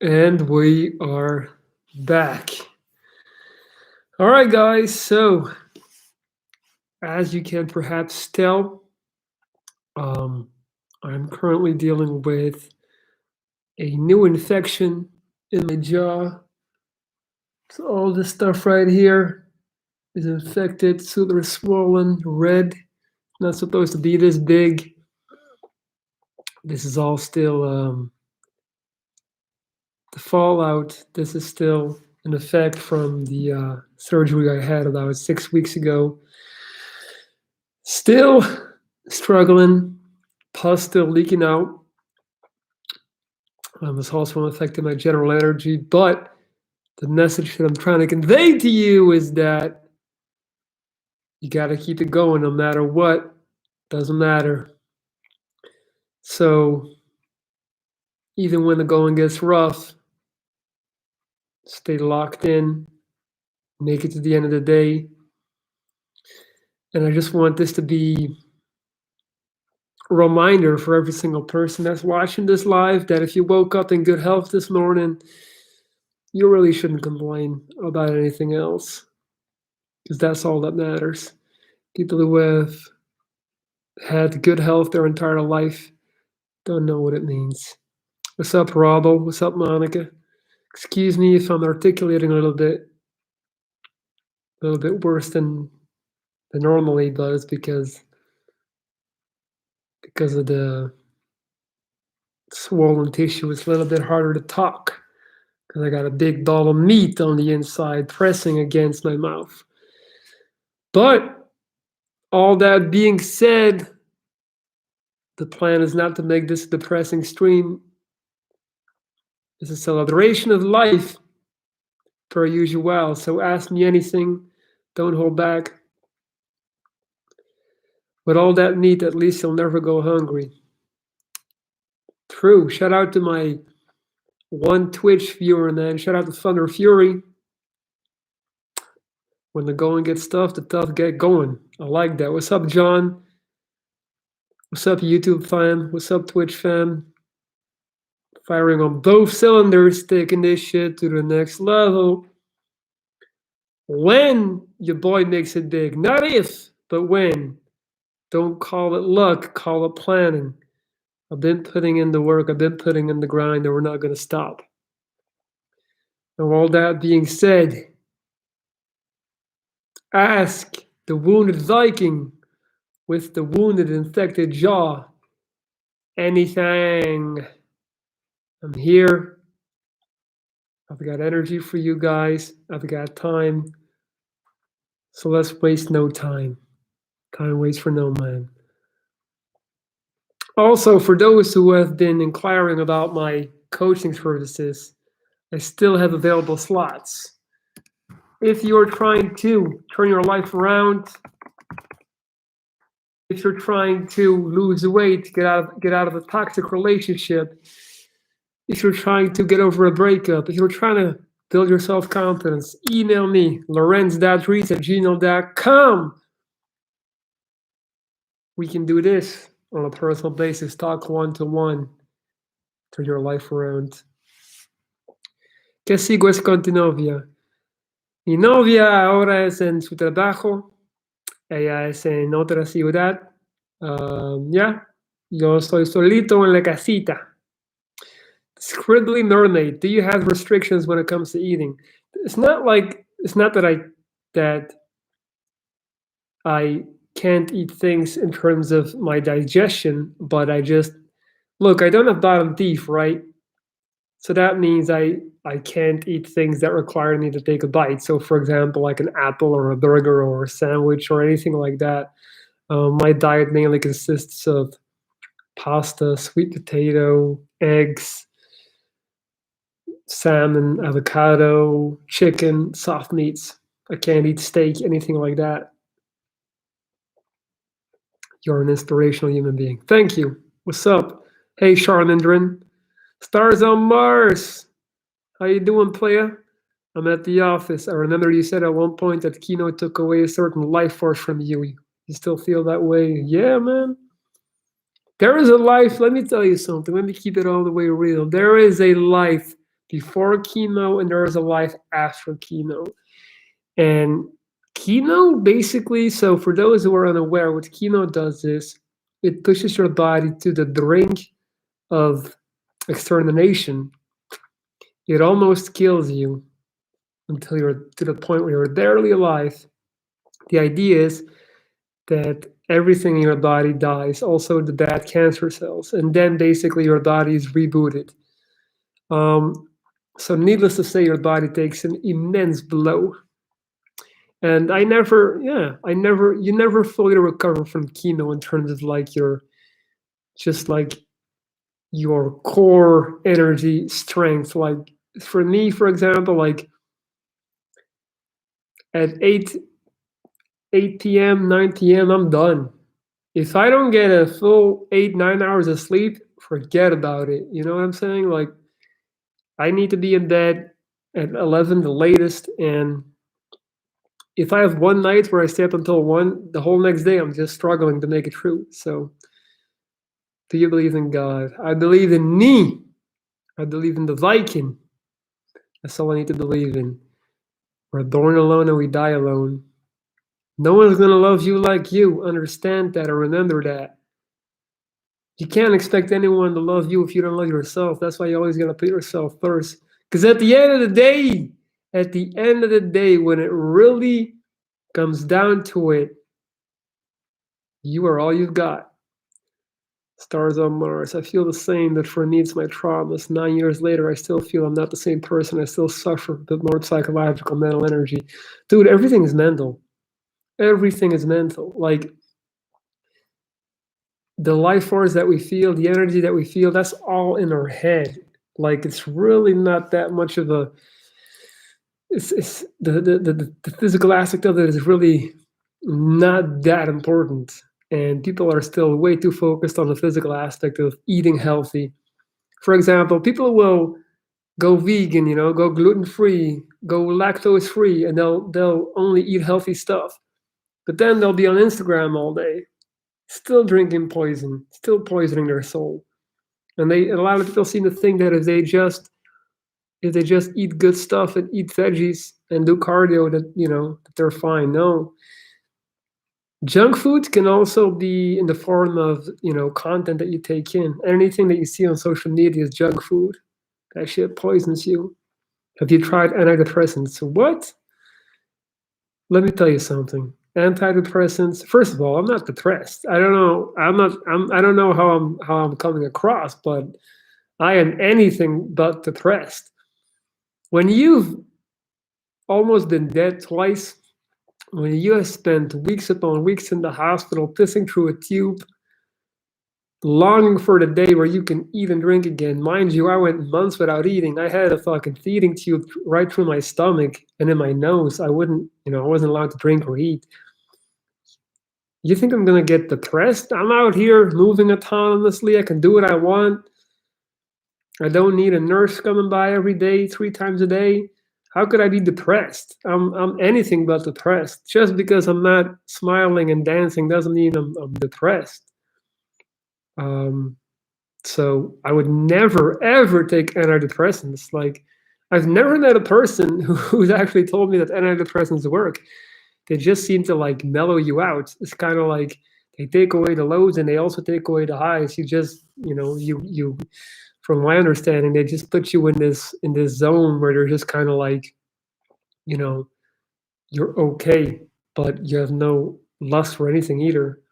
And we are back. All right, guys. So, as you can perhaps tell, um, I'm currently dealing with a new infection in my jaw. So, all this stuff right here is infected, so they're swollen, red, not supposed to be this big. This is all still the fallout. This is still an effect from the surgery I had about 6 weeks ago. Still struggling, pus still leaking out. This also affected my general energy, but the message that I'm trying to convey to you is that you got to keep it going no matter what. Doesn't matter. So even when the going gets rough, stay locked in, make it to the end of the day. And I just want this to be a reminder for every single person that's watching this live that if you woke up in good health this morning, you really shouldn't complain about anything else, because that's all that matters. People who have had good health their entire life don't know what it means. What's up, Robbo? What's up, Monica? Excuse me if I'm articulating a little bit worse than normally does because of the swollen tissue. It's a little bit harder to talk because I got a big ball of meat on the inside pressing against my mouth. But all that being said, the plan is not to make this a depressing stream. It's a celebration of life, per usual. So ask me anything. Don't hold back. With all that meat, at least you'll never go hungry. True. Shout out to my one Twitch viewer, and then shout out to Thunder Fury. When the going gets tough, the tough get going. I like that. What's up, John? What's up, YouTube fam? What's up, Twitch fam? Firing on both cylinders, taking this shit to the next level. When your boy makes it big, not if, but when. Don't call it luck, call it planning. I've been putting in the work, I've been putting in the grind, and we're not going to stop. And all that being said, ask the wounded Viking with the wounded infected jaw anything. I'm here. I've got energy for you guys. I've got time. So let's waste no time. Time waits for no man. Also, for those who have been inquiring about my coaching services, I still have available slots. If you're trying to turn your life around, if you're trying to lose weight, get out of a toxic relationship, if you're trying to get over a breakup, if you're trying to build your self-confidence, email me, lorenz.reese@gmail.com. We can do this on a personal basis, talk one-to-one, turn your life around. ¿Qué sigo es con tu novia? Mi novia ahora es en su trabajo, ella es en otra ciudad. Ya, yo estoy solito en la casita. Scribbly Mermaid, do you have restrictions when it comes to eating? It's not that I can't eat things in terms of my digestion, but I don't have bottom teeth, right? So that means I can't eat things that require me to take a bite. So for example, like an apple or a burger or a sandwich or anything like that. My diet mainly consists of pasta, sweet potato, eggs, salmon, avocado, chicken, soft meats. I can't eat steak, anything like that. You're an inspirational human being. Thank you. What's up? Hey, Charlindrin. Stars on Mars. How you doing, playa? I'm at the office. I remember you said at one point that Kino took away a certain life force from you. You still feel that way? Yeah, man. There is a life. Let me tell you something. Let me keep it all the way real. There is a life before chemo and there is a life after chemo. And chemo basically, so for those who are unaware, what chemo does is it pushes your body to the brink of extermination. It almost kills you until you're to the point where you're barely alive. The idea is that everything in your body dies, also the bad cancer cells, and then basically your body is rebooted. Um, so, needless to say, your body takes an immense blow. And you never fully recover from chemo in terms of like just like your core energy strength. Like for me, for example, like at 8 p.m., 9 p.m., I'm done. If I don't get a full 8, 9 hours of sleep, forget about it. You know what I'm saying? Like I need to be in bed at 11 the latest. And if I have one night where I stay up until 1, the whole next day I'm just struggling to make it through. So do you believe in God? I believe in me. I believe in the Viking. That's all I need to believe in. We're born alone and we die alone. No one's going to love you like you. Understand that or remember that. You can't expect anyone to love you if you don't love yourself. That's why you always got to put yourself first. Because at the end of the day, when it really comes down to it, you are all you've got. Stars on Mars. I feel the same, that for me, it's my traumas. 9 years later, I still feel I'm not the same person. I still suffer, but more psychological, mental energy. Dude, everything is mental. Everything is mental. Like, the life force that we feel, the energy that we feel, that's all in our head. Like, it's really not that much of a... It's the physical aspect of it is really not that important. And people are still way too focused on the physical aspect of eating healthy. For example, people will go vegan, go gluten-free, go lactose-free, and they'll only eat healthy stuff. But then they'll be on Instagram all day, still drinking poison, still poisoning their soul. And a lot of people seem to think that if they just eat good stuff and eat veggies and do cardio, that they're fine. No. Junk food can also be in the form of, content that you take in. Anything that you see on social media is junk food. That shit poisons you. Have you tried antidepressants? What? Let me tell you something. Antidepressants. First of all, I'm not depressed. I don't know. I don't know how I'm coming across, but I am anything but depressed. When you've almost been dead twice, when you have spent weeks upon weeks in the hospital, pissing through a tube, longing for the day where you can eat and drink again. Mind you, I went months without eating. I had a fucking feeding tube right through my stomach and in my nose. I wasn't allowed to drink or eat. You think I'm gonna get depressed? I'm out here moving autonomously. I can do what I want. I don't need a nurse coming by every day, 3 times a day. How could I be depressed? I'm anything but depressed. Just because I'm not smiling and dancing doesn't mean I'm depressed. So I would never, ever take antidepressants. Like, I've never met a person who's actually told me that antidepressants work. They just seem to like mellow you out. It's kind of like they take away the lows and they also take away the highs. You just, you from my understanding, they just put you in this zone where they're just kind of like, you're okay, but you have no lust for anything either.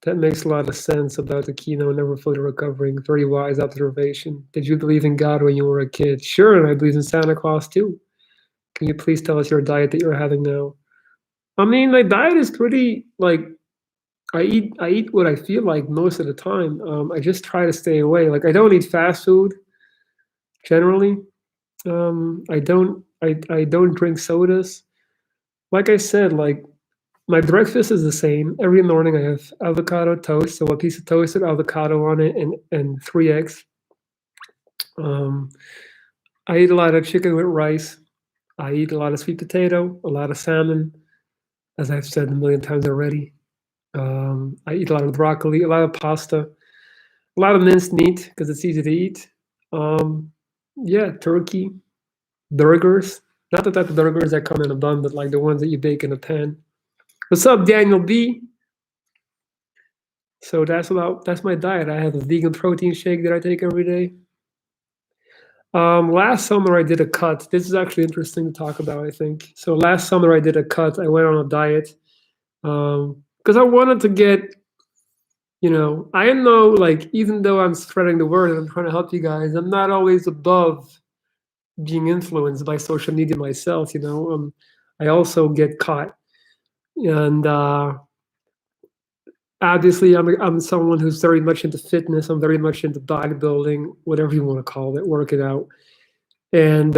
That makes a lot of sense about the chemo never fully recovering. Very wise observation. Did you believe in God when you were a kid? Sure, and I believe in Santa Claus too. Can you please tell us your diet that you're having now? I mean, my diet is pretty like I eat what I feel like most of the time. I just try to stay away. Like I don't eat fast food generally. I don't drink sodas. Like I said, like my breakfast is the same. Every morning I have avocado toast, so a piece of toasted avocado on it and 3 eggs. I eat a lot of chicken with rice. I eat a lot of sweet potato, a lot of salmon, as I've said a million times already. I eat a lot of broccoli, a lot of pasta, a lot of minced meat because it's easy to eat. Yeah, turkey, burgers. Not the type of burgers that come in a bun, but like the ones that you bake in a pan. What's up, Daniel B? So that's my diet. I have a vegan protein shake that I take every day. Last summer I did a cut. This is actually interesting to talk about, I think. So last summer I did a cut. I went on a diet because I wanted to get, I know like even though I'm spreading the word and I'm trying to help you guys, I'm not always above being influenced by social media myself. I also get caught, and obviously I'm someone who's very much into fitness. I'm very much into bodybuilding, whatever you want to call it, working out. And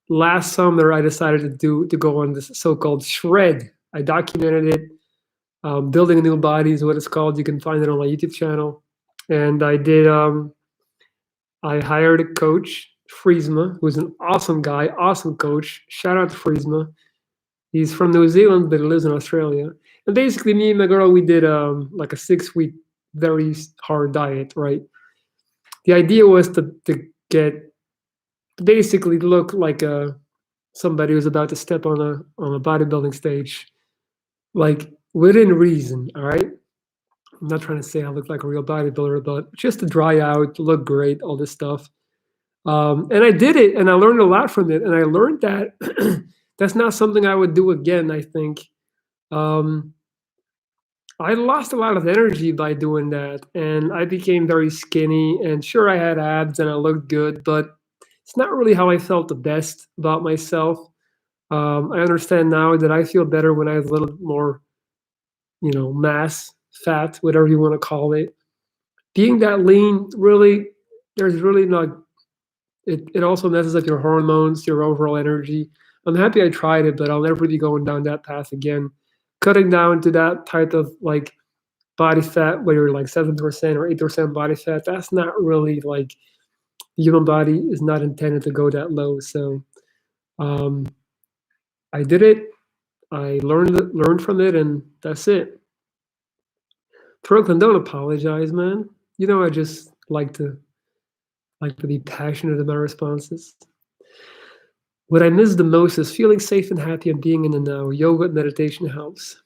last summer, I decided to go on this so-called shred. I documented it. Building a New Body is what it's called. You can find it on my YouTube channel. And I did. I hired a coach, Friesma, who's an awesome guy, awesome coach. Shout out to Friesma. He's from New Zealand, but he lives in Australia. And basically, me and my girl, we did like a 6-week, very hard diet. Right. The idea was to get basically look like somebody who's about to step on a bodybuilding stage, like within reason. All right. I'm not trying to say I look like a real bodybuilder, but just to dry out, look great, all this stuff. And I did it, and I learned a lot from it. And I learned that that's not something I would do again. I think I lost a lot of energy by doing that, and I became very skinny. And sure, I had abs and I looked good, but it's not really how I felt the best about myself. I understand now that I feel better when I have a little more, mass, fat, whatever you want to call it. Being that lean, really, there's really not. It also messes up your hormones, your overall energy. I'm happy I tried it, but I'll never be going down that path again. Cutting down to that type of like body fat, where you're like 7% or 8% body fat, that's not really like the human body is not intended to go that low. So um, I did it. I learned from it, and that's it. Brooklyn, don't apologize, man. I just like to be passionate in my responses. What I miss the most is feeling safe and happy and being in the now. Yoga and meditation helps.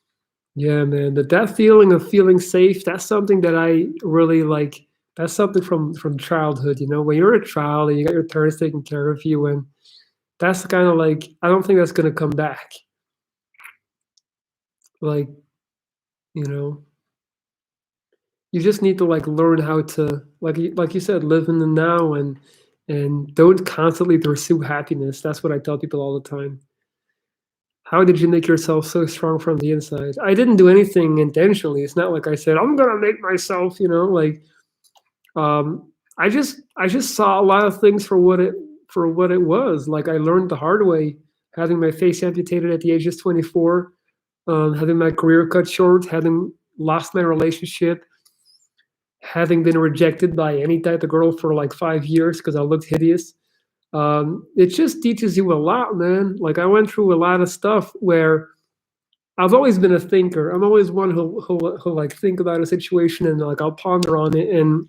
Yeah, man. That feeling of feeling safe, that's something that I really like. That's something from childhood, when you're a child and you got your parents taking care of you, and that's kind of like I don't think that's gonna come back. Like, you know, you just need to like learn how to like you said, live in the now and don't constantly pursue happiness. That's what I tell people all the time. How did you make yourself so strong from the inside? I didn't do anything intentionally. It's not like I said I'm gonna make myself, like I just saw a lot of things for what it was. Like I learned the hard way, having my face amputated at the age of 24, having my career cut short, having lost my relationship, having been rejected by any type of girl for like 5 years because I looked hideous. It just teaches you a lot, man. Like I went through a lot of stuff where I've always been a thinker. I'm always one who like think about a situation and like I'll ponder on it. And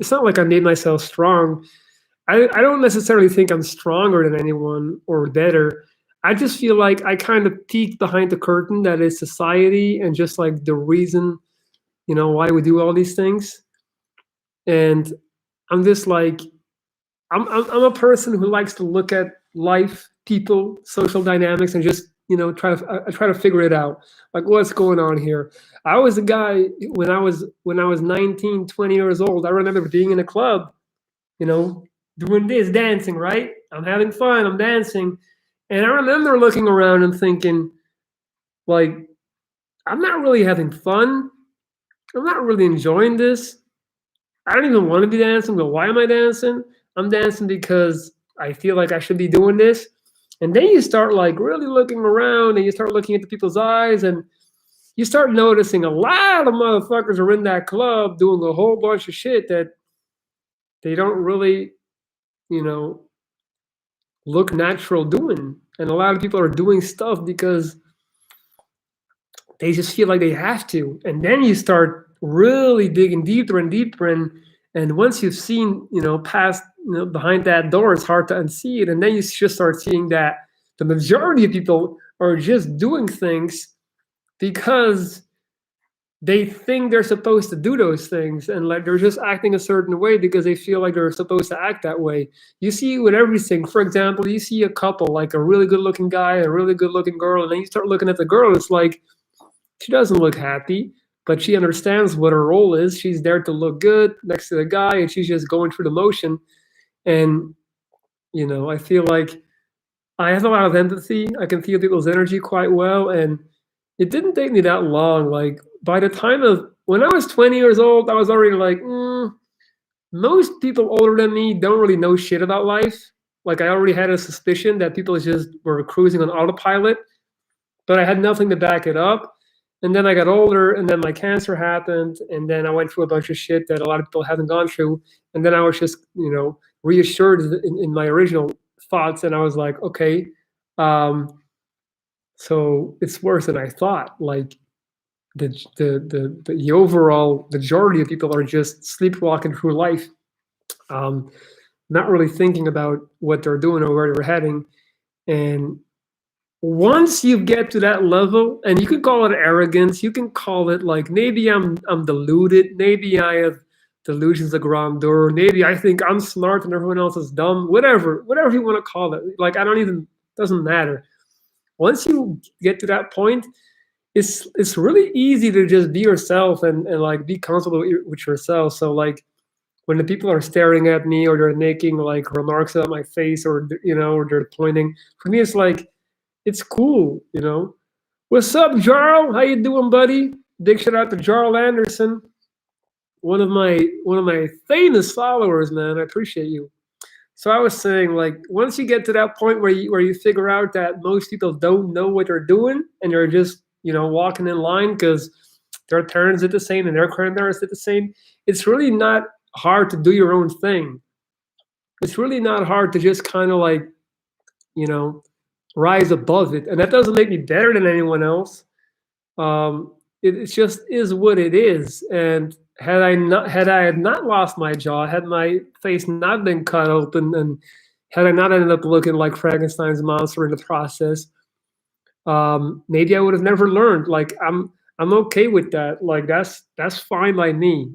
it's not like I made myself strong. I don't necessarily think I'm stronger than anyone or better. I just feel like I kind of peeked behind the curtain that is society and just like the reason, why we do all these things. And I'm just like, I'm a person who likes to look at life, people, social dynamics, and just try to figure it out. Like what's going on here. I was a guy when I was 19, 20 years old. I remember being in a club, you know, doing this, dancing, right? I'm having fun, I'm dancing. And I remember looking around and thinking, like, I'm not really having fun. I'm not really enjoying this. I don't even want to be dancing, but why am I dancing? I'm dancing because I feel like I should be doing this. And then you start like really looking around and you start looking into people's eyes and you start noticing a lot of motherfuckers are in that club doing a whole bunch of shit that they don't really, you know, look natural doing. And a lot of people are doing stuff because they just feel like they have to. And then you start really digging deeper and deeper. And And once you've seen, past, behind that door, it's hard to unsee it. And then you just start seeing that the majority of people are just doing things because they think they're supposed to do those things, and like they're just acting a certain way because they feel like they're supposed to act that way. You see with everything. For example, you see a couple, like a really good looking guy and a really good looking girl, and then you start looking at the girl, it's like she doesn't look happy, but she understands what her role is. She's there to look good next to the guy, and she's just going through the motion. And I feel like I have a lot of empathy. I can feel people's energy quite well, and it didn't take me that long. Like by the time of when I was 20 years old, I was already like, most people older than me don't really know shit about life. Like I already had a suspicion that people just were cruising on autopilot, but I had nothing to back it up. And then I got older, and then my cancer happened, and then I went through a bunch of shit that a lot of people haven't gone through. And then I was just, reassured in my original thoughts, and I was like, okay, um, so it's worse than I thought. Like the overall majority of people are just sleepwalking through life, um, not really thinking about what they're doing or where they're heading. And once you get to that level, and you can call it arrogance, you can call it like maybe I'm deluded, maybe I have delusions of grandeur, maybe I think I'm smart and everyone else is dumb, whatever you want to call it. Like I don't even doesn't matter. Once you get to that point, it's really easy to just be yourself and like be comfortable with yourself. So like when the people are staring at me or they're making like remarks about my face or or they're pointing, for me it's like it's cool. What's up, Jarl? How you doing, buddy? Big shout out to Jarl Anderson, one of my famous followers, man. I appreciate you. So I was saying, like, once you get to that point where you figure out that most people don't know what they're doing and they're just walking in line because their parents did the same and their grandparents did the same, it's really not hard to do your own thing. It's really not hard to just kind of like you know rise above it, and that doesn't make me better than anyone else. It just is what it is. And had I had not lost my jaw, had my face not been cut open, and had I not ended up looking like Frankenstein's monster in the process, maybe I would have never learned. Like I'm okay with that. Like that's fine by me.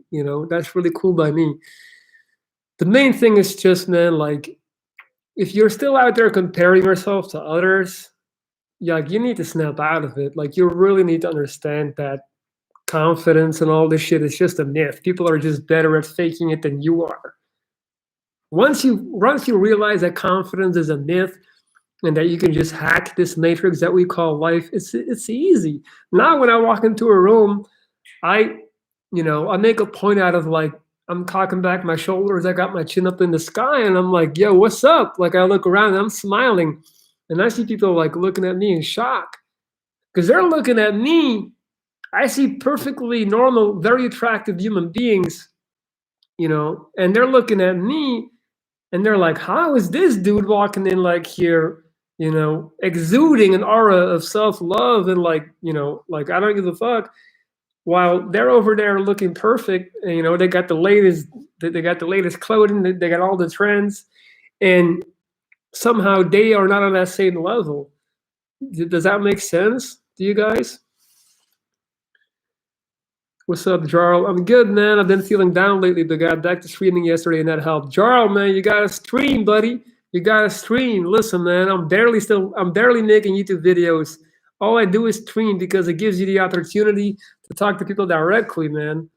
That's really cool by me. The main thing is just, man, like if you're still out there comparing yourself to others, yeah, like you need to snap out of it. Like you really need to understand that confidence and all this shit is just a myth. People are just better at faking it than you are. Once you realize that confidence is a myth and that you can just hack this matrix that we call life, it's easy. Now when I walk into a room, I I make a point out of like I'm cocking back my shoulders, I got my chin up in the sky, and I'm like, yo, what's up? Like I look around and I'm smiling, and I see people like looking at me in shock because they're looking at me. I see perfectly normal, very attractive human beings, and they're looking at me and they're like, how is this dude walking in like here, exuding an aura of self-love and like I don't give a fuck, while they're over there looking perfect. And, they got the latest, clothing, they got all the trends, and somehow they are not on that same level. Does that make sense to you guys? What's up, Jarl? I'm good, man. I've been feeling down lately, but got back to streaming yesterday, and that helped. Jarl, man, you gotta stream, buddy. You gotta stream. Listen, man, I'm barely making YouTube videos. All I do is stream because it gives you the opportunity to talk to people directly, man.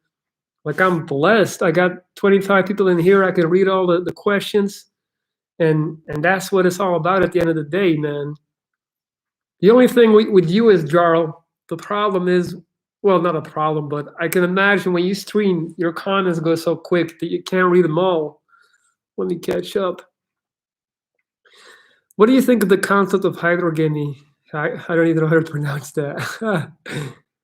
Like I'm blessed. I got 25 people in here. I can read all the questions, and that's what it's all about at the end of the day, man. The only thing with you is, Jarl, the problem is, well, not a problem, but I can imagine when you stream, your comments go so quick that you can't read them all. Let me catch up. What do you think of the concept of hydrogamy? I don't even know how to pronounce that.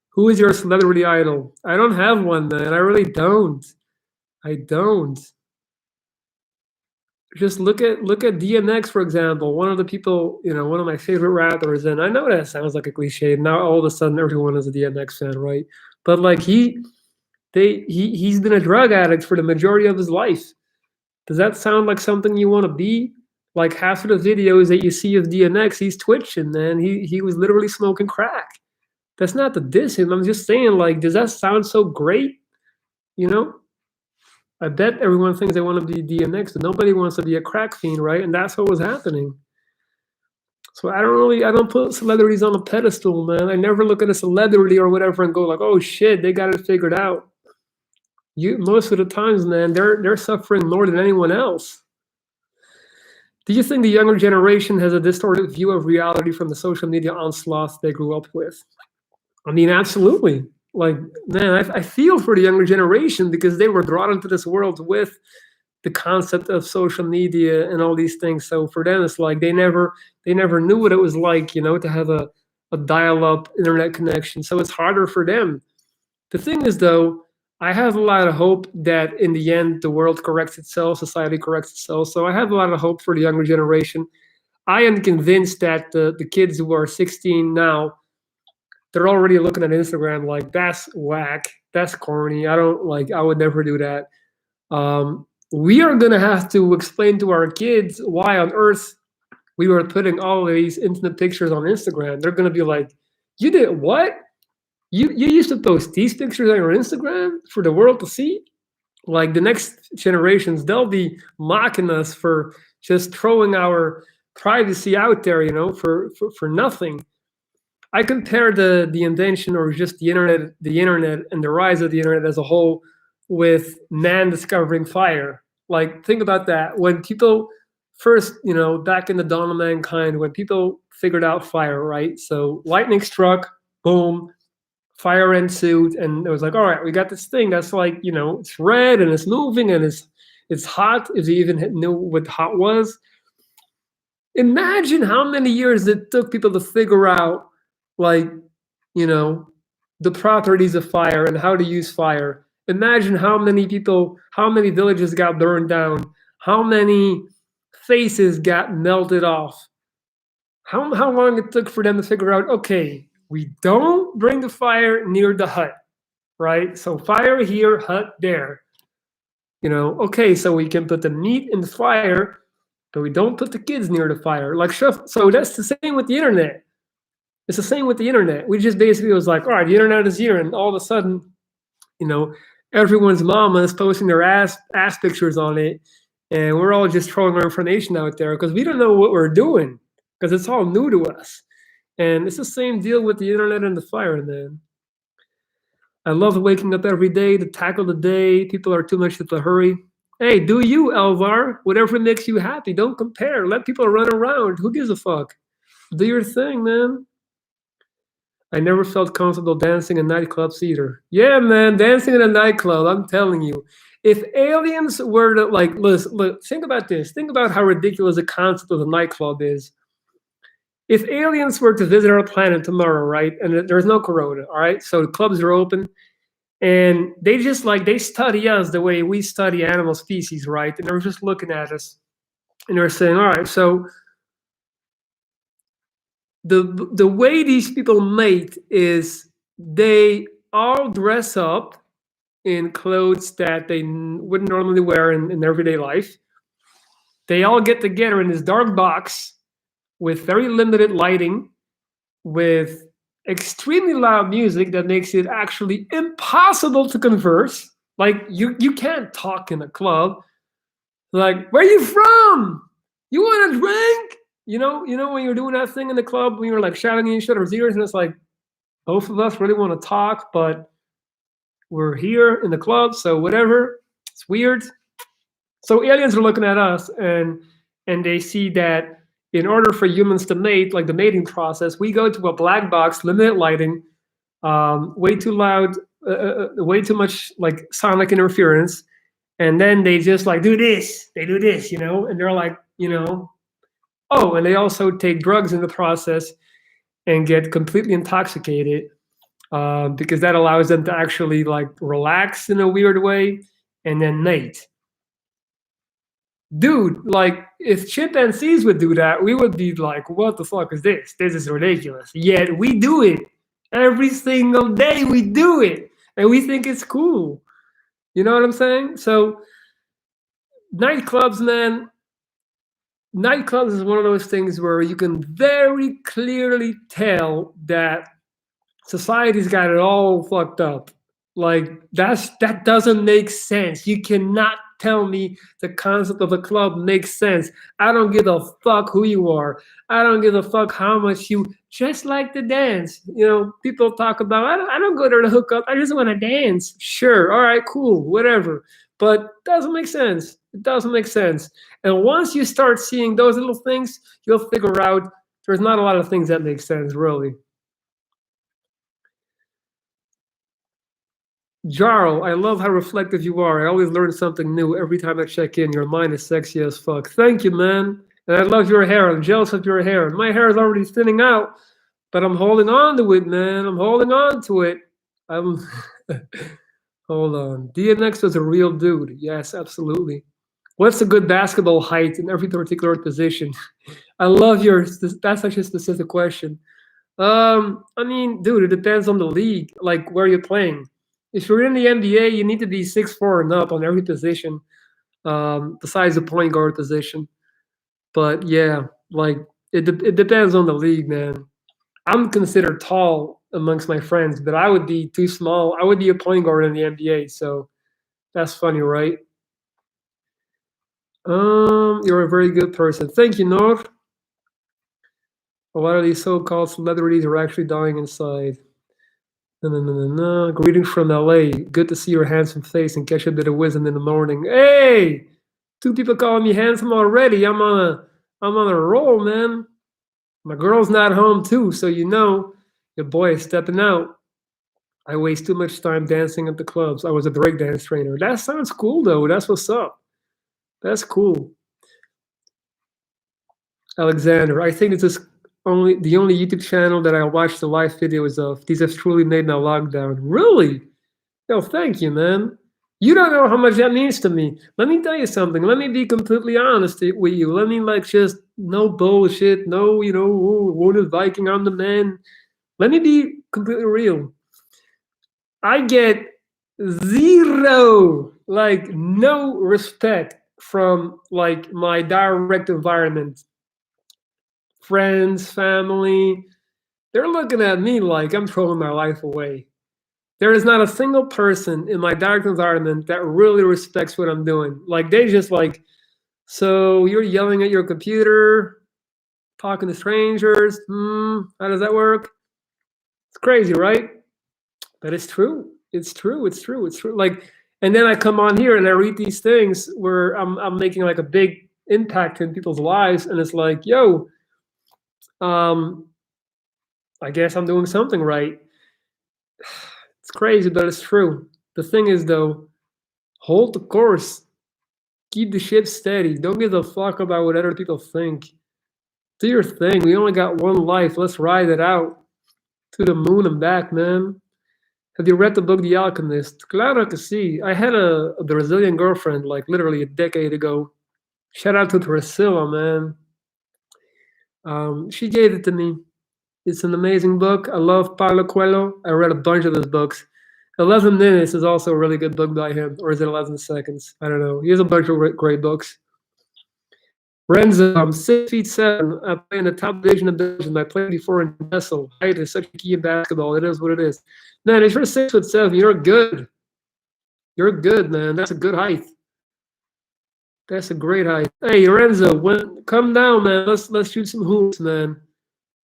Who is your celebrity idol? I don't have one, man. I really don't. I don't. Just look at DMX, for example. One of the people, one of my favorite rappers, and I know that sounds like a cliche. Now all of a sudden everyone is a DMX fan, right? But like He's been a drug addict for the majority of his life. Does that sound like something you want to be? Like half of the videos that you see of DMX, he's twitching, man. He was literally smoking crack. That's not to diss him. I'm just saying, like, does that sound so great? You know? I bet everyone thinks they want to be DMX, but nobody wants to be a crack fiend, right? And that's what was happening. So I don't put celebrities on a pedestal, man. I never look at a celebrity or whatever and go like, oh shit, they got it figured out. Most of the times, man, they're suffering more than anyone else. Do you think the younger generation has a distorted view of reality from the social media onslaught they grew up with? I mean, absolutely. Like, man, I feel for the younger generation because they were brought into this world with the concept of social media and all these things. So for them, it's like they never knew what it was like, you know, to have a dial-up internet connection. So it's harder for them. The thing is, though, I have a lot of hope that in the end, the world corrects itself, society corrects itself. So I have a lot of hope for the younger generation. I am convinced that the kids who are 16 now, they're already looking at Instagram like, that's whack, that's corny. I would never do that. We are going to have to explain to our kids why on earth we were putting all of these intimate pictures on Instagram. They're going to be like, you did what? You used to post these pictures on your Instagram for the world to see? Like the next generations, they'll be mocking us for just throwing our privacy out there, you know, for nothing. I compare the invention or just the internet and the rise of the internet as a whole with man discovering fire. Like, think about that. When people first, you know, back in the dawn of mankind, when people figured out fire, right? So lightning struck, boom, fire ensued, and it was like, all right, we got this thing that's like, you know, it's red and it's moving and it's hot. If you even knew what hot was. Imagine how many years it took people to figure out, like, you know, the properties of fire and how to use fire. Imagine how many people, how many villages got burned down, how many faces got melted off, how long it took for them to figure out, okay, we don't bring the fire near the hut, right? So fire here, hut there. You know, okay, so we can put the meat in the fire, but we don't put the kids near the fire. Like, so that's the same with the internet. It's the same with the internet. We just basically was like, all right, the internet is here, and all of a sudden, you know, everyone's mama is posting their ass pictures on it, and we're all just throwing our information out there because we don't know what we're doing because it's all new to us. And it's the same deal with the internet and the fire, man. I love waking up every day to tackle the day. People are too much in a hurry. Hey, do you, Elvar? Whatever makes you happy. Don't compare. Let people run around. Who gives a fuck? Do your thing, man. I never felt comfortable dancing in nightclubs either. Yeah, man, dancing in a nightclub, I'm telling you. If aliens were to, like, look, think about this. Think about how ridiculous the concept of a nightclub is. If aliens were to visit our planet tomorrow, right, and there's no corona, all right, so the clubs are open, and they just, like, they study us the way we study animal species, right, and they're just looking at us, and they're saying, all right, so the way these people mate is they all dress up in clothes that they wouldn't normally wear in everyday life. They all get together in this dark box with very limited lighting, with extremely loud music that makes it actually impossible to converse. Like, you can't talk in a club. Like, where are you from? You want a drink? You know when you're doing that thing in the club when you're like shouting in each other's ears, and it's like both of us really want to talk, but we're here in the club, so whatever. It's weird. So aliens are looking at us, and they see that in order for humans to mate, like the mating process, we go to a black box, limited lighting, way too loud, way too much like sonic interference, and then they just like do this. They do this, you know, and they're like, you know. Oh, and they also take drugs in the process and get completely intoxicated because that allows them to actually like relax in a weird way and then mate. Dude, like if chimpanzees would do that, we would be like, what the fuck is this? This is ridiculous. Yet we do it. Every single day we do it. and we think it's cool. You know what I'm saying? So nightclubs, man, nightclubs is one of those things where you can very clearly tell that society's got it all fucked up. Like that doesn't make sense. You cannot tell me the concept of a club makes sense. I don't give a fuck who you are. I don't give a fuck how much you just like to dance. You know, people talk about I don't go there to hook up. I just want to dance. Sure, all right, cool, whatever. But doesn't make sense. It doesn't make sense. And once you start seeing those little things, you'll figure out there's not a lot of things that make sense, really. Jarl, I love how reflective you are. I always learn something new every time I check in. Your mind is sexy as fuck. Thank you, man. And I love your hair. I'm jealous of your hair. My hair is already thinning out, but I'm holding on to it, man. I'm holding on to it. I'm hold on. DMX was a real dude. Yes, absolutely. What's a good basketball height in every particular position? I love your that's such a specific question. I mean, dude, it depends on the league, like where you're playing. If you're in the NBA, you need to be 6'4" and up on every position, besides the point guard position. But yeah, like it depends on the league, man. I'm considered tall amongst my friends, but I would be too small. I would be a point guard in the NBA, so that's funny, right? You're a very good person. Thank you, Nor. A lot of these so-called celebrities are actually dying inside. No, no, no, no, no. Greetings from LA. Good to see your handsome face and catch a bit of wisdom in the morning. Hey, two people calling me handsome already. I'm on a roll, man. My girl's not home too, so you know your boy is stepping out. I waste too much time dancing at the clubs. I was a breakdance trainer. That sounds cool though. That's what's up. That's cool. Alexander, I think this is only the only YouTube channel that I watched the live videos of. These have truly made my lockdown. Really? Yo, thank you, man. You don't know how much that means to me. Let me tell you something. Let me be completely honest with you. Let me like just no bullshit, no, wounded Viking, I'm the man. Let me be completely real. I get zero, like no respect from like my direct environment, friends, family. They're looking at me like I'm throwing my life away. There is not a single person in my direct environment that really respects what I'm doing. Like they just like, so you're yelling at your computer, talking to strangers. How does that work? It's crazy, right? But it's true. It's true. It's true. It's true. Like, and then I come on here and I read these things where I'm making like a big impact in people's lives, and it's like, yo, um, I guess I'm doing something right. It's crazy, but it's true. The thing is, though, hold the course. Keep the ship steady. Don't give a fuck about what other people think. Do your thing. We only got one life. Let's ride it out to the moon and back, man. Have you read the book The Alchemist? Claro que sí. I had a Brazilian girlfriend like literally a decade ago. Shout out to Priscilla, man. She gave it to me. It's an amazing book. I love Paulo Coelho. I read a bunch of his books. 11 Minutes is also a really good book by him. Or is it 11 Seconds? I don't know. He has a bunch of great books. Renzo, I'm 6'7". I play in the top division of Belgium. I played before in Bessel. Height is such a key in basketball. It is what it is. Man, if you're 6'7", you're good. You're good, man. That's a good height. That's a great height. Hey, Renzo, come down, man. Let's shoot some hoops, man.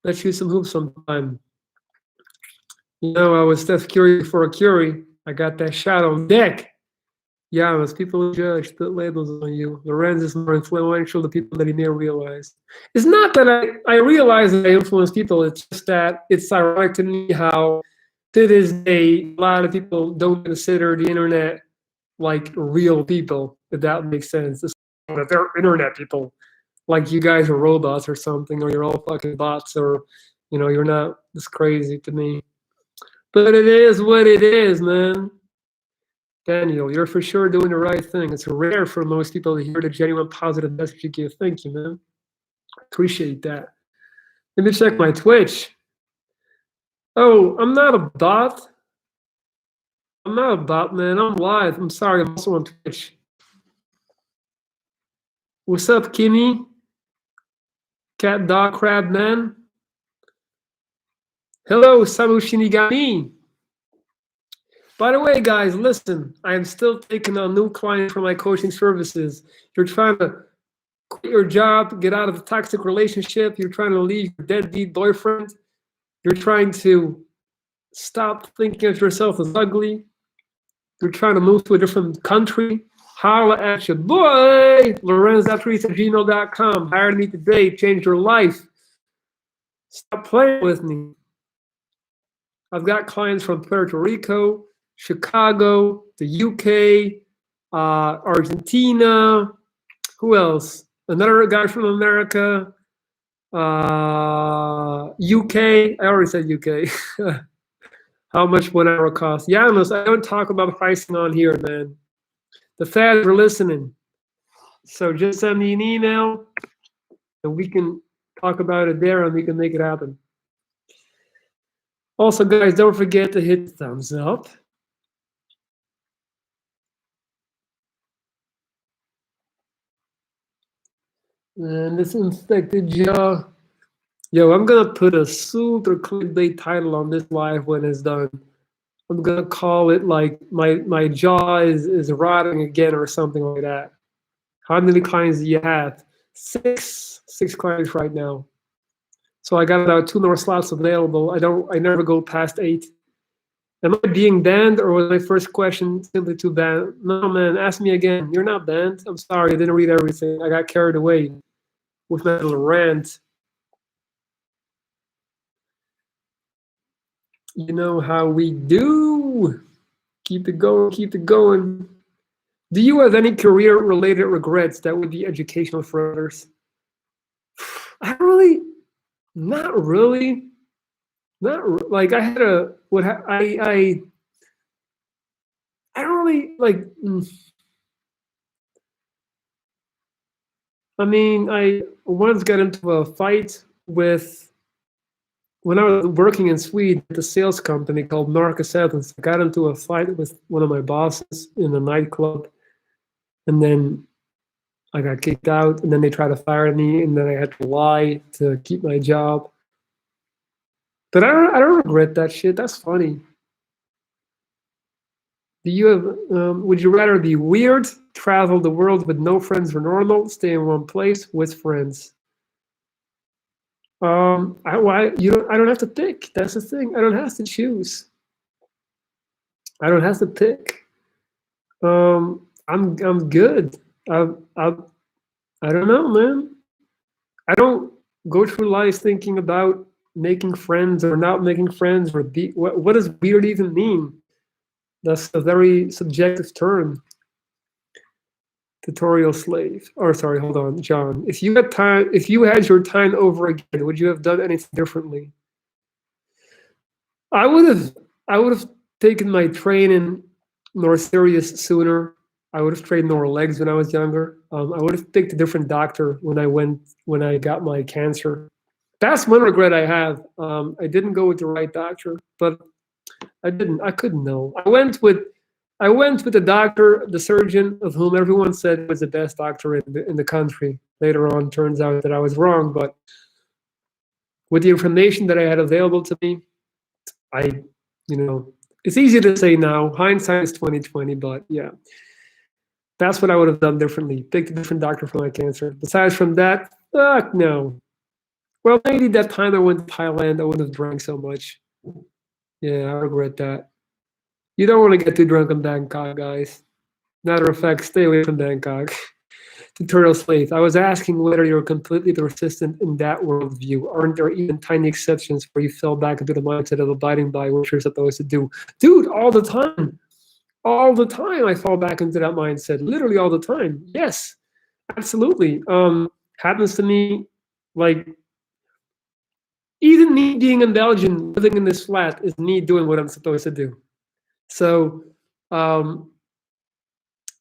Let's shoot some hoops sometime. You know, I was Steph Curry for a Curry. I got that shot on deck. Yeah, as people judge, put labels on you. Lorenz is more influential to people than he may realize. It's not that I realize that I influence people. It's just that it's ironic to me how, to this day, a lot of people don't consider the internet like real people, if that makes sense. It's that they're internet people. Like you guys are robots or something, or you're all fucking bots, or, you're not. It's crazy to me. But it is what it is, man. Daniel, you're for sure doing the right thing. It's rare for most people to hear the genuine positive message you give. Thank you, man. Appreciate that. Let me check my Twitch. Oh, I'm not a bot. I'm not a bot, man. I'm live. I'm sorry. I'm also on Twitch. What's up, Kimmy? Cat, dog, crab, man. Hello, Samu Shinigami. By the way, guys, listen. I am still taking on new clients for my coaching services. You're trying to quit your job, get out of a toxic relationship. You're trying to leave your deadbeat boyfriend. You're trying to stop thinking of yourself as ugly. You're trying to move to a different country. Holla at your boy, Lorenz.Trees@gmail.com. Hired me today, changed your life. Stop playing with me. I've got clients from Puerto Rico, Chicago, the UK, Argentina. Who else? Another guy from America, UK. I already said UK. How much 1 hour costs? Janos, I don't talk about pricing on here, man. The fads are listening. So just send me an email and we can talk about it there and we can make it happen. Also, guys, don't forget to hit the thumbs up. And this infected jaw. Yo, I'm gonna put a super clickbait title on this live when it's done. I'm gonna call it like my jaw is rotting again or something like that. How many clients do you have? Six clients right now. So I got about 2 more slots available. I never go past 8. Am I being banned, or was my first question simply too bad? No, man, ask me again. You're not banned. I'm sorry, I didn't read everything. I got carried away with my little rant. You know how we do. Keep it going, keep it going. Do you have any career-related regrets that would be educational for others? Not really. Not like I had a what I don't really like. I mean, I once got into a fight with when I was working in Sweden at a sales company called Marcus Evans. I got into a fight with one of my bosses in a nightclub, and then I got kicked out, and then they tried to fire me, and then I had to lie to keep my job. But I don't regret that shit. That's funny. Do you have? Would you rather be weird, travel the world with no friends or normal, stay in one place with friends? I don't have to pick. That's the thing. I don't have to choose. I don't have to pick. I'm good. I don't know, man. I don't go through life thinking about making friends or not making friends or what does weird even mean? That's a very subjective term. Tutorial slave. Or sorry, hold on, John. If you had your time over again, would you have done anything differently? I would have taken my training more serious sooner. I would have trained more legs when I was younger. I would have picked a different doctor when I got my cancer. That's one regret I have. I didn't go with the right doctor, but I couldn't know. I went with the doctor, the surgeon, of whom everyone said was the best doctor in the country. Later on, turns out that I was wrong, but with the information that I had available to me, it's easy to say now. Hindsight is 2020, but yeah, that's what I would have done differently. Picked a different doctor for my cancer. Besides from that, no. Well, maybe that time I went to Thailand, I wouldn't have drank so much. Yeah, I regret that. You don't want to get too drunk in Bangkok, guys. Matter of fact, stay away from Bangkok. Tutorial slave. I was asking whether you're completely persistent in that worldview. Aren't there even tiny exceptions where you fell back into the mindset of abiding by what you're supposed to do? Dude, all the time. All the time I fall back into that mindset. Literally all the time. Yes, absolutely. Happens to me, like, even me being in Belgium, living in this flat, is me doing what I'm supposed to do. So,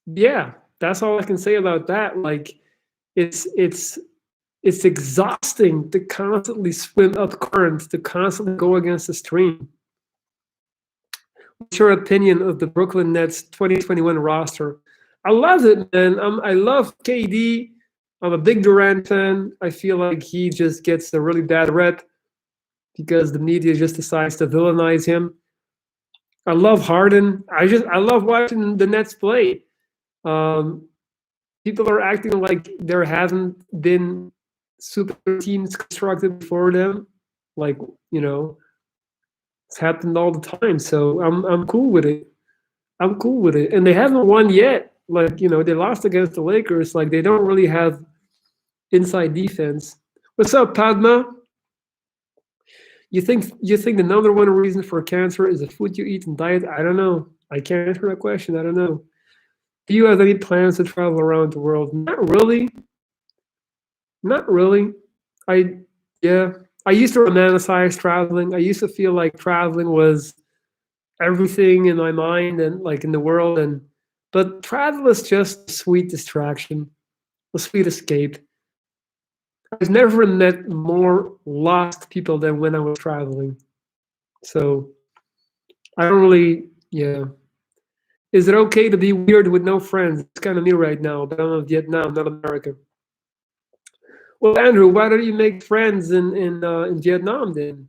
yeah, that's all I can say about that. Like, it's exhausting to constantly swim up currents, to constantly go against the stream. What's your opinion of the Brooklyn Nets 2021 roster? I love it, man. I love KD. I'm a big Durant fan. I feel like he just gets a really bad rep because the media just decides to villainize him. I love Harden. I love watching the Nets play. People are acting like there hasn't been super teams constructed before them. Like, you know, it's happened all the time. So I'm cool with it. I'm cool with it. And they haven't won yet. Like, you know, they lost against the Lakers. Like, they don't really have inside defense. What's up, Padma? You think the number one reason for cancer is the food you eat and diet? I don't know. I can't answer that question. I don't know. Do you have any plans to travel around the world? Not really. Not really. I used to romanticize traveling. I used to feel like traveling was everything in my mind and like in the world, but travel is just a sweet distraction, a sweet escape. I've never met more lost people than when I was traveling. So I don't really, yeah. Is it okay to be weird with no friends? It's kind of me right now, but I'm in Vietnam, not America. Well, Andrew, why don't you make friends in Vietnam then?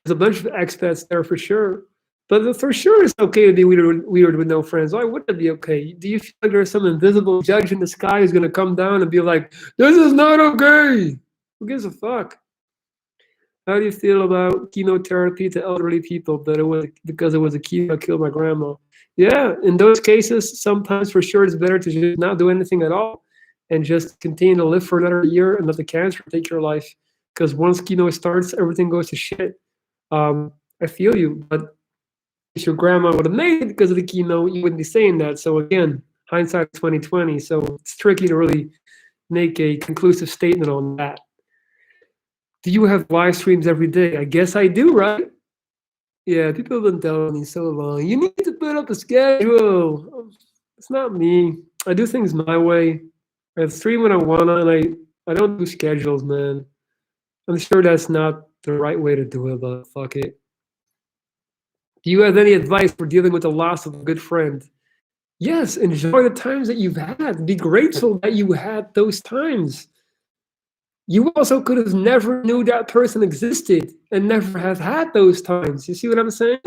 There's a bunch of expats there for sure. But for sure, it's okay to be weird with no friends. Why wouldn't it be okay? Do you feel like there's some invisible judge in the sky who's going to come down and be like, this is not okay? Who gives a fuck? How do you feel about chemotherapy to elderly people because it was a chemo that killed my grandma? Yeah, in those cases, sometimes for sure it's better to just not do anything at all and just continue to live for another year and let the cancer take your life. Because once chemo starts, everything goes to shit. I feel you, but if your grandma would have made it because of the chemo, you wouldn't be saying that. So again, hindsight 2020. So it's tricky to really make a conclusive statement on that. Do you have live streams every day? I guess I do, right? Yeah, people have been telling me so long. You need to put up a schedule. It's not me. I do things my way. I stream when I wanna, and I don't do schedules, man. I'm sure that's not the right way to do it, but fuck it. Do you have any advice for dealing with the loss of a good friend? Yes, enjoy the times that you've had. Be grateful that you had those times. You also could have never knew that person existed and never have had those times. You see what I'm saying?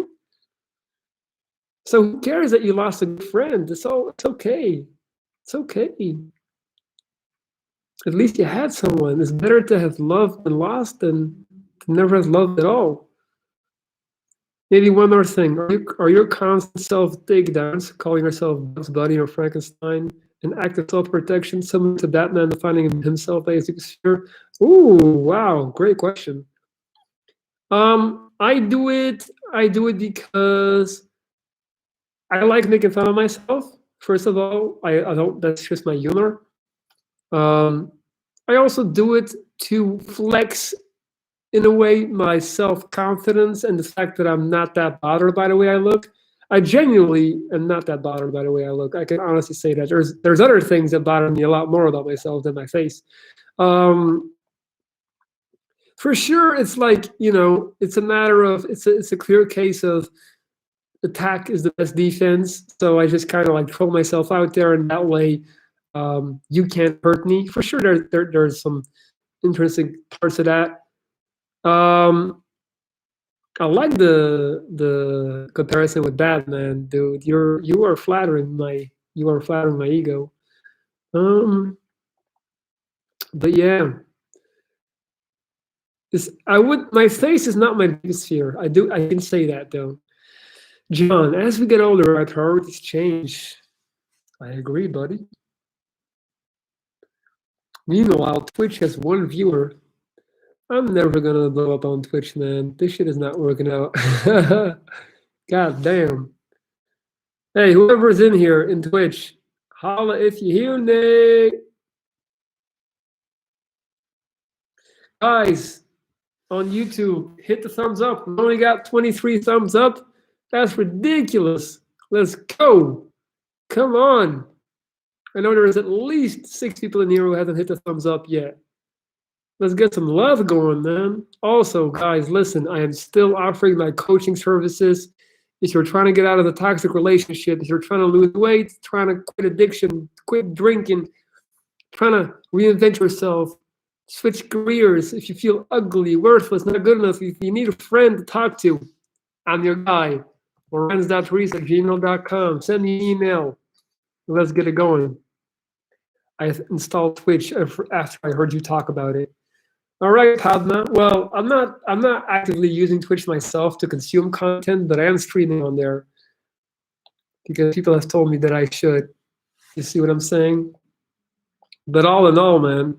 So who cares that you lost a good friend? It's okay. It's okay. At least you had someone. It's better to have loved and lost than to never have loved at all. Maybe one more thing. Are your constant self-takedowns, calling yourself Bugs Bunny or Frankenstein, an act of self-protection similar to Batman defining himself by his sphere? Ooh, wow, great question. I do it because I like making fun of myself. First of all, I don't. That's just my humor. I also do it to flex, in a way, my self-confidence and the fact that I'm not that bothered by the way I look. I genuinely am not that bothered by the way I look. I can honestly say that. There's other things that bother me a lot more about myself than my face. For sure, it's like, it's a matter of, it's a clear case of attack is the best defense. So I just kind of like throw myself out there, and that way you can't hurt me. For sure, there's some interesting parts of that. I like the comparison with Batman, dude. You are flattering my ego. But yeah, my face is not my biggest fear. I can say that though. John, as we get older, our priorities change. I agree, buddy. Meanwhile, Twitch has one viewer. I'm never gonna blow up on Twitch, man. This shit is not working out. God damn. Hey, whoever's in here in Twitch, holla if you hear me. Guys, on YouTube, hit the thumbs up. We only got 23 thumbs up. That's ridiculous. Let's go. Come on. I know there's at least 6 people in here who haven't hit the thumbs up yet. Let's get some love going, man. Also, guys, listen, I am still offering my coaching services. if you're trying to get out of the toxic relationship, if you're trying to lose weight, trying to quit addiction, quit drinking, trying to reinvent yourself, switch careers, if you feel ugly, worthless, not good enough, if you need a friend to talk to, I'm your guy. Lorenz.Therese@gmail.com. Send me an email. Let's get it going. I installed Twitch after I heard you talk about it. All right, Padma. Well, I'm not actively using Twitch myself to consume content, but I am streaming on there because people have told me that I should. You see what I'm saying? But all in all, man,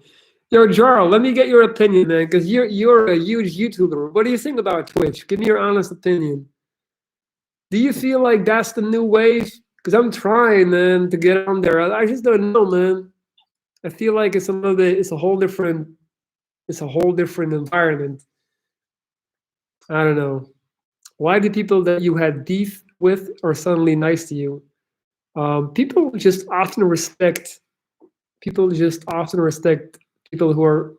yo, Jarl, let me get your opinion, man, because you're a huge YouTuber. What do you think about Twitch? Give me your honest opinion. Do you feel like that's the new wave? Because I'm trying, man, to get on there. I just don't know, man. I feel like it's a whole different environment. I don't know. Why do people that you had beef with are suddenly nice to you? People just often respect people who are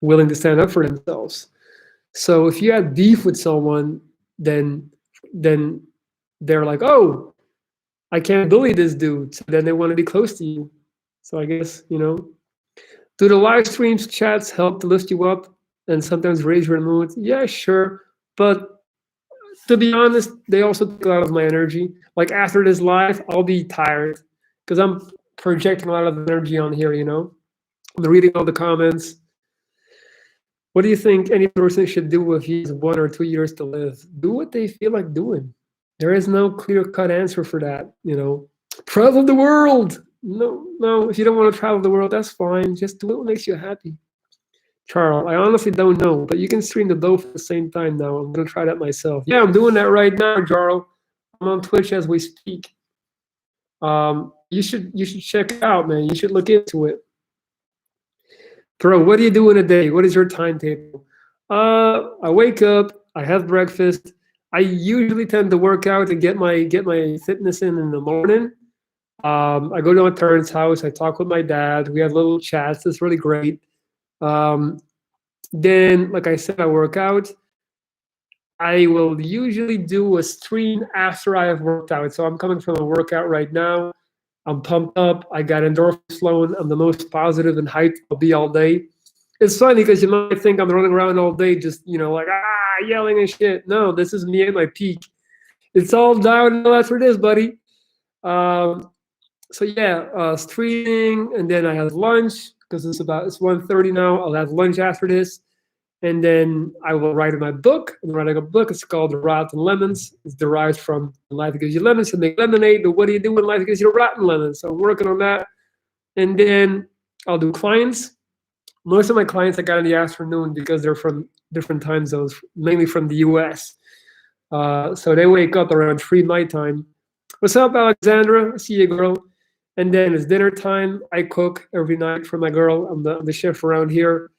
willing to stand up for themselves. So if you had beef with someone, then they're like, oh, I can't bully this dude. So then they want to be close to you. So I guess, do the live streams chats help to lift you up and sometimes raise your mood? Yeah, sure. But to be honest, they also take a lot of my energy. Like after this live, I'll be tired because I'm projecting a lot of energy on here, I'm reading all the comments. What do you think any person should do if he has 1 or 2 years to live? Do what they feel like doing. There is no clear-cut answer for that, Travel the world. No, if you don't want to travel the world, that's fine. Just do what makes you happy. Charles, I honestly don't know, but you can stream the both at the same time now. I'm going to try that myself. Yeah, I'm doing that right now, Charles. I'm on Twitch as we speak. You should check it out, man. You should look into it. Bro, what do you do in a day? What is your timetable? I wake up, I have breakfast. I usually tend to work out and get my fitness in the morning. I go to my parents' house. I talk with my dad. We have little chats. It's really great. Then, like I said, I work out. I will usually do a stream after I have worked out. So I'm coming from a workout right now. I'm pumped up. I got endorphins flowing. I'm the most positive and hyped I'll be all day. It's funny because you might think I'm running around all day just, like, yelling and shit. No, this is me at my peak. It's all downhill after this, buddy. So yeah, streaming, and then I have lunch because it's 1:30 now. I'll have lunch after this, and then I will write my book. I'm writing a book. It's called Rotten Lemons. It's derived from Life Gives You Lemons to make lemonade. But what do you do when life gives you rotten lemons? So I'm working on that, and then I'll do clients. Most of my clients I got in the afternoon because they're from different time zones, mainly from the US. So they wake up around 3 my time. What's up, Alexandra? I see you, girl. And then it's dinner time. I cook every night for my girl. I'm the chef around here.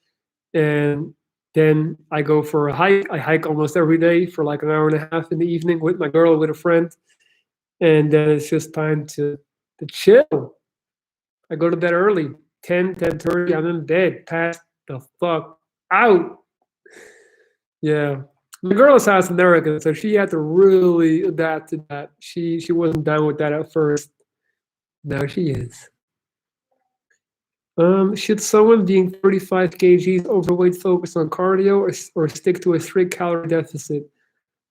And then I go for a hike. I hike almost every day for like an hour and a half in the evening with my girl, with a friend. And then it's just time to chill. I go to bed early, 10:30. I'm in bed, passed the fuck out. Yeah. My girl is South American, so she had to really adapt to that. She wasn't down with that at first. Now she is. Should someone being 35 kgs overweight focus on cardio or stick to a strict calorie deficit?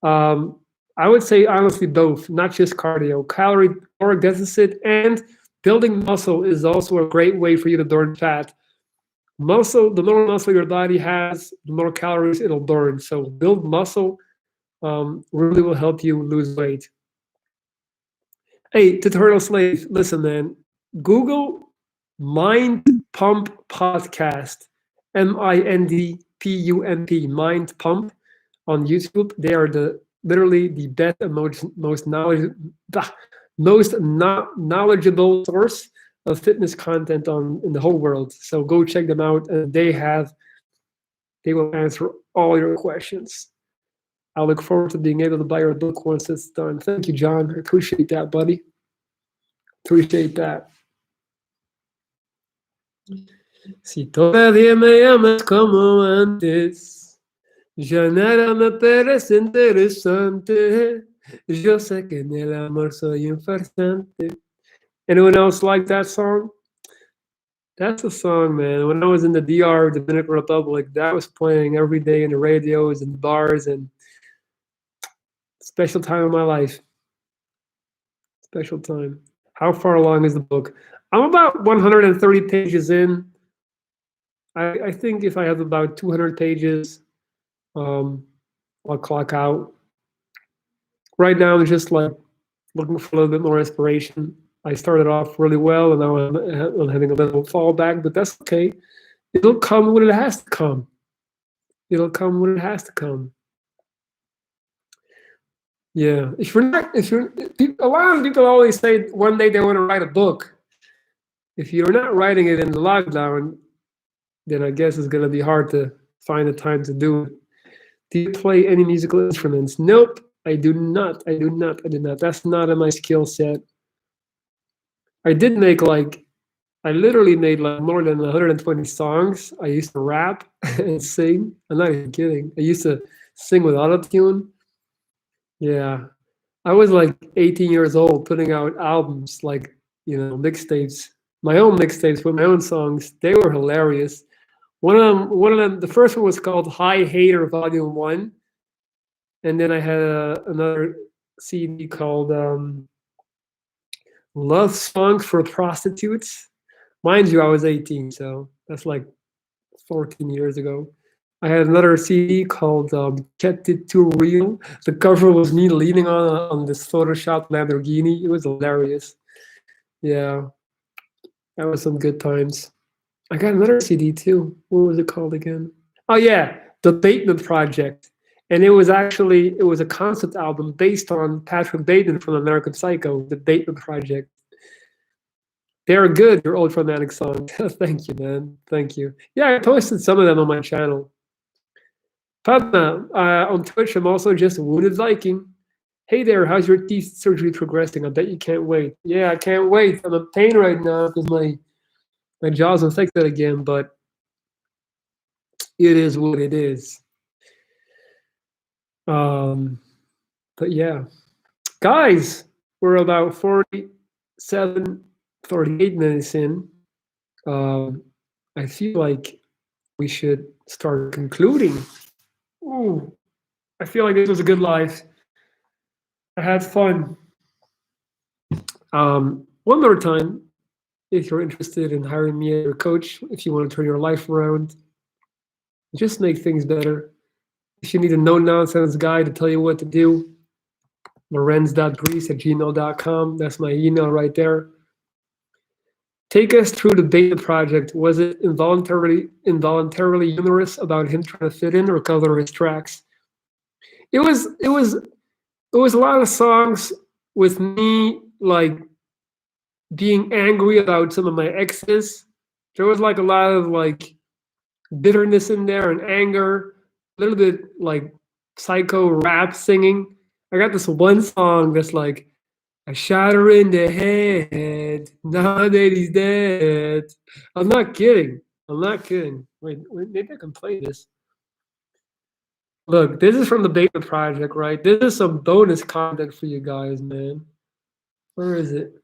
I would say honestly both, not just cardio. Caloric deficit and building muscle is also a great way for you to burn fat. Muscle, the more muscle your body has, the more calories it'll burn. So build muscle really will help you lose weight. Hey, Tutorial Slave, listen, man. Google Mind Pump Podcast, MINDPUMP, Mind Pump on YouTube. They are literally the best and most knowledgeable source of fitness content in the whole world. So go check them out, and they will answer all your questions. I look forward to being able to buy your book once it's done. Thank you, John. I appreciate that, buddy. Appreciate that. Si todavía me amas como antes, Ya nada me parece interesante. Yo sé que en el amor soy un farsante. Anyone else like that song? That's a song, man. When I was in the DR, Dominican Republic, that was playing every day in the radios and bars, and special time in my life. Special time. How far along is the book? I'm about 130 pages in. I think if I have about 200 pages, I'll clock out. Right now, I'm just like looking for a little bit more inspiration. I started off really well, and now I'm having a little fallback, but that's okay. It'll come when it has to come. It'll come when it has to come. Yeah, if you're, a lot of people always say one day they want to write a book. If you're not writing it in the lockdown, then I guess it's gonna be hard to find the time to do it. Do you play any musical instruments? Nope, I do not. I do not. I do not. That's not in my skill set. I did make like, I literally made like more than 120 songs. I used to rap and sing. I'm not even kidding. I used to sing with autotune. Yeah. I was like 18 years old putting out albums, like, mixtapes, my own mixtapes with my own songs. They were hilarious. One of them, the first one was called High Hater Volume 1. And then I had another CD called Love Songs for Prostitutes. Mind you, I was 18, so that's like 14 years ago. I had another CD called Kept It Too Real. The cover was me leaning on this Photoshop Lamborghini. It was hilarious. Yeah, that was some good times. I got another CD too. What was it called again? Oh yeah, The Bateman Project. And it was a concept album based on Patrick Bateman from American Psycho, The Bateman Project. They're good, your old romantic song. Thank you, man. Thank you. Yeah, I posted some of them on my channel. Padma, on Twitch, I'm also just a wounded Viking. Hey there, how's your teeth surgery progressing? I bet you can't wait. Yeah, I can't wait. I'm in pain right now because my jaw's infected again, but it is what it is. But yeah. Guys, we're about 47, 38 minutes in. I feel like we should start concluding. Ooh, I feel like this was a good life. I had fun. One more time, if you're interested in hiring me as your coach, if you want to turn your life around, just make things better. If you need a no-nonsense guy to tell you what to do, lorenz.grease@gmail.com. That's my email right there. Take us through the Bateman Project. Was it involuntarily humorous about him trying to fit in or cover his tracks? It was a lot of songs with me like being angry about some of my exes. There was like a lot of like bitterness in there and anger, a little bit like psycho rap singing. I got this one song that's like, I shot her in the head. Now that he's dead. I'm not kidding. Wait, maybe I can play this. Look, this is from the Bateman Project, right? This is some bonus content for you guys, man. Where is it?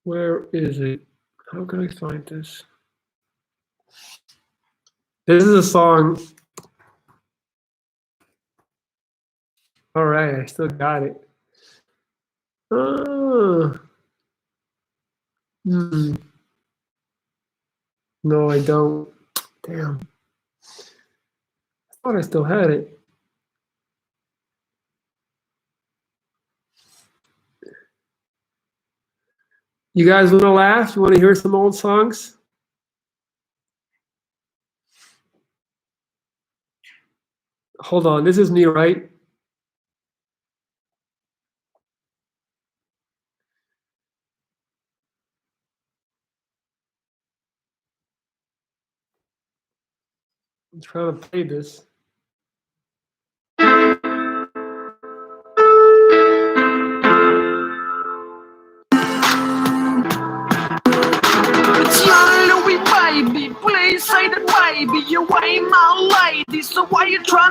Where is it? How can I find this? This is a song. All right, I still got it. No, I don't. Damn. I thought I still had it. You guys want to laugh? You want to hear some old songs? Hold on, this is me, right? I'm trying to play this. Baby, please say that baby, you ain't my lady, so why you try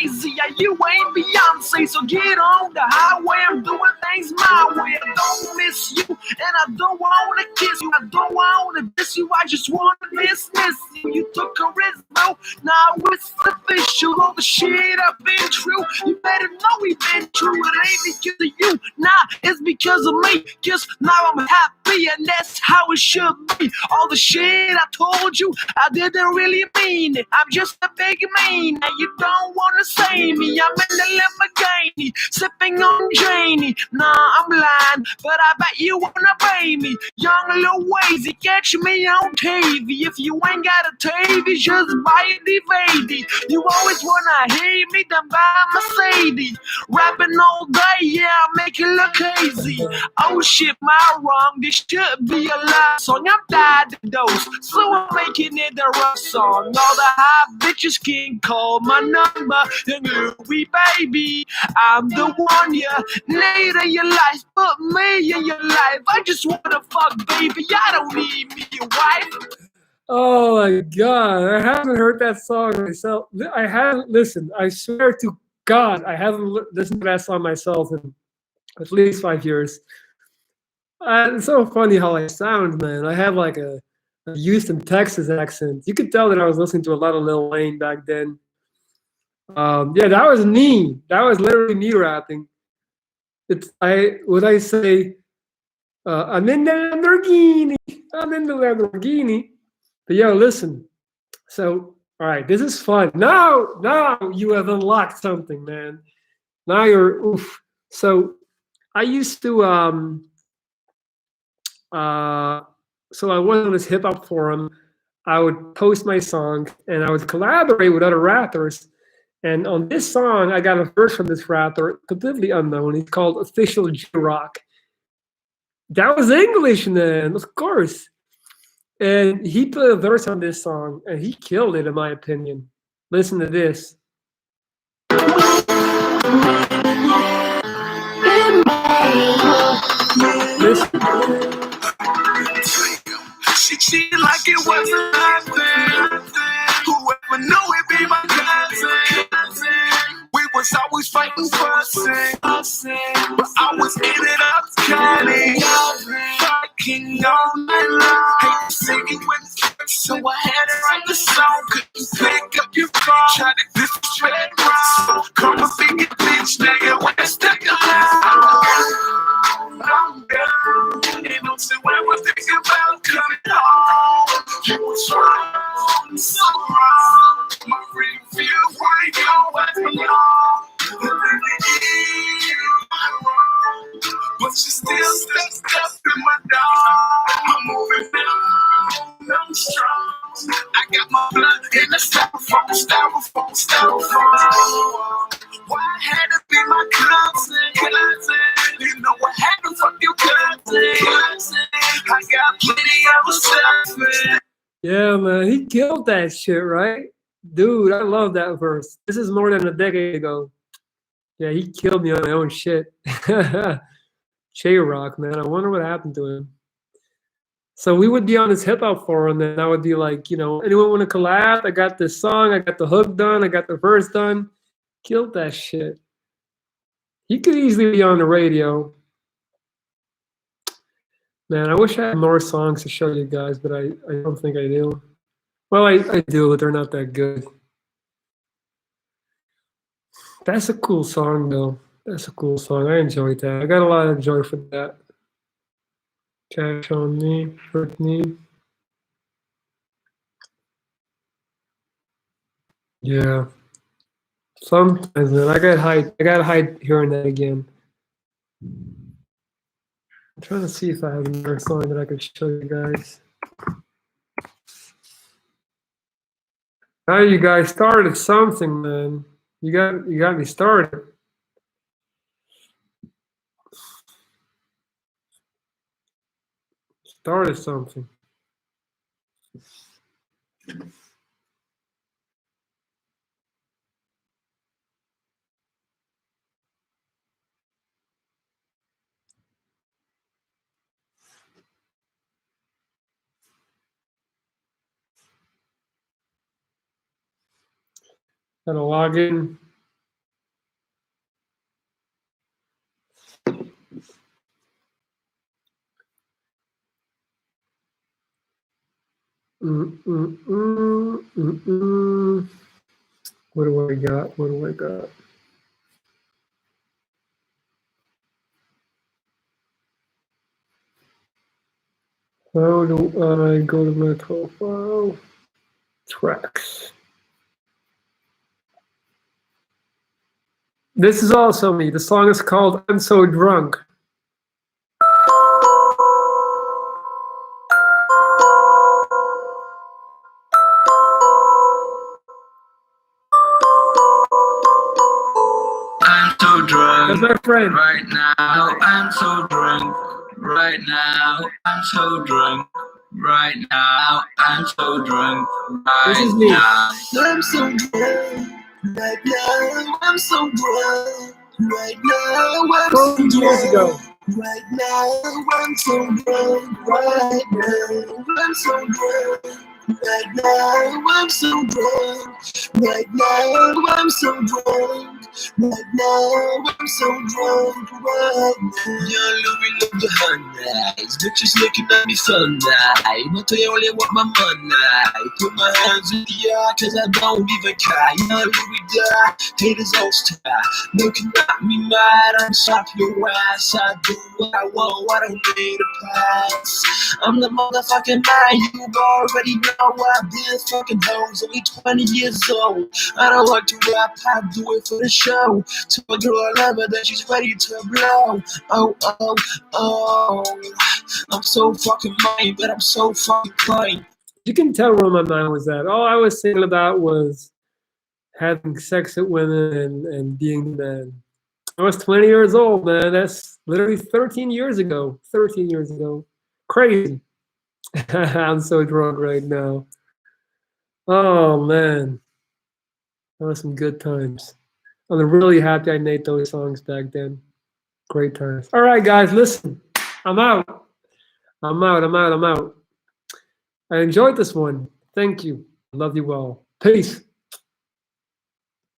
crazy. Yeah, you ain't Beyonce, so get on the highway. I'm doing things my way. I don't miss you, and I don't wanna kiss you. I don't wanna diss you. I just wanna dismiss you. You took a risk, though. Now it's official. All the shit I've been true. You better know we've been true. It ain't because of you, nah, it's because of me. Just now I'm happy, and that's how it should be. All the shit I told you, I didn't really mean it. I'm just a big mean, and you don't wanna say me. I'm in the Lamborghini, sipping on Janie. Nah, I'm lying, but I bet you wanna pay me. Young Lil Wazy, catch me on TV. If you ain't got a TV, just buy a DVD. You always wanna hear me, then buy a Mercedes. Rapping all day, yeah, I make it look easy. Oh shit, my wrong, this should be a love song. I'm tired of those, so I'm making it a rock song. All the hot bitches can call my number. And we baby, I'm the one you need in your life. Put me in your life. I just wanna fuck, baby. I don't need me a wife. Oh my god, I haven't heard that song myself. I haven't listened. I swear to God, I haven't listened to that song myself in at least 5 years. It's so funny how I sound, man. I have like a Houston, Texas accent. You could tell that I was listening to a lot of Lil Wayne back then. Yeah, that was me. That was literally me rapping. It's I say, I'm in the Lamborghini. I'm in the Lamborghini. But yo, listen. So, all right, this is fun. Now you have unlocked something, man. Now you're oof. So I used to uh so I went on this hip hop forum. I would post my song and I would collaborate with other rappers. And on this song, I got a verse from this rapper, completely unknown. He's called Official J Rock. That was English, man, of course. And he put a verse on this song, and he killed it, in my opinion. Listen to this. Listen. She cheated like it wasn't nothing. Whoever knew it be my cousin. We was always fighting, fussing. But I was in it up, cutting. Fucking all night long. Hate singing with friends, so I had to write the song. Couldn't pick up your phone. Try to disrespect wrong. Come a big bitch, nigga, when it's stuck I'm down. Ain't no two I was thinking about coming home. You was wrong, so wrong. My freedom feels like you was wrong. But she still stuck up in my dog. I'm moving now, I'm strong. I got my blood in the styrofoam. Why I had to be my cousin? You know what happened from your cousin. I got plenty of stuff, man. Yeah, man, he killed that shit, right? Dude, I love that verse. This is more than a decade ago. Yeah, he killed me on my own shit. J Rock, man. I wonder what happened to him. So we would be on this hip hop forum, and I would be like, anyone want to collab? I got this song, I got the hook done, I got the verse done. Killed that shit. He could easily be on the radio. Man, I wish I had more songs to show you guys, but I don't think I do. Well, I do, but they're not that good. That's a cool song, though. That's a cool song. I enjoyed that. I got a lot of joy for that. Cash on me, hurt me. Yeah. Sometimes, man, I gotta hide hearing that again. I'm trying to see if I have another song that I could show you guys. Now you guys started something, man. You got me started. Started something. Gotta log in. What do I got? What do I got? How do I go to my profile? Tracks. This is also me. The song is called I'm So Drunk. I'm so drunk. That's my friend. Right now, I'm so drunk. Right now, I'm so drunk. Right now, I'm so drunk. This Right is me. now, I'm so drunk. Right now, I'm so drunk. Right now, I'm so 12 years drunk. ago. Right now, I'm so drunk. Right now, I'm so drunk. Right now, I'm so drunk. Right now, I'm so drunk. Right now, I'm so drunk. Right now, young Louis love the honey. Bitches looking at me funny. But they only want my money. Put my hands in the air, cause I don't even care. Young Louis die, haters all star. Looking at me mad, I'm slap your ass. I do what I want, I don't need a pass. I'm the motherfucking man, you already know. I've been fucking hoes, only 20 years old. I don't like to rap, I do it for the show. So a girl I love her, that she's ready to blow. Oh, oh, oh. I'm so fucking mine, but I'm so fucking fine. You can tell where my mind was at. All I was thinking about was having sex with women and being the man. I was 20 years old, man. That's literally 13 years ago. 13 years ago. Crazy. I'm so drunk right now. Oh, man. That was some good times. I'm really happy I made those songs back then. Great times. All right, guys, listen. I'm out. I'm out. I enjoyed this one. Thank you. Love you all. Peace.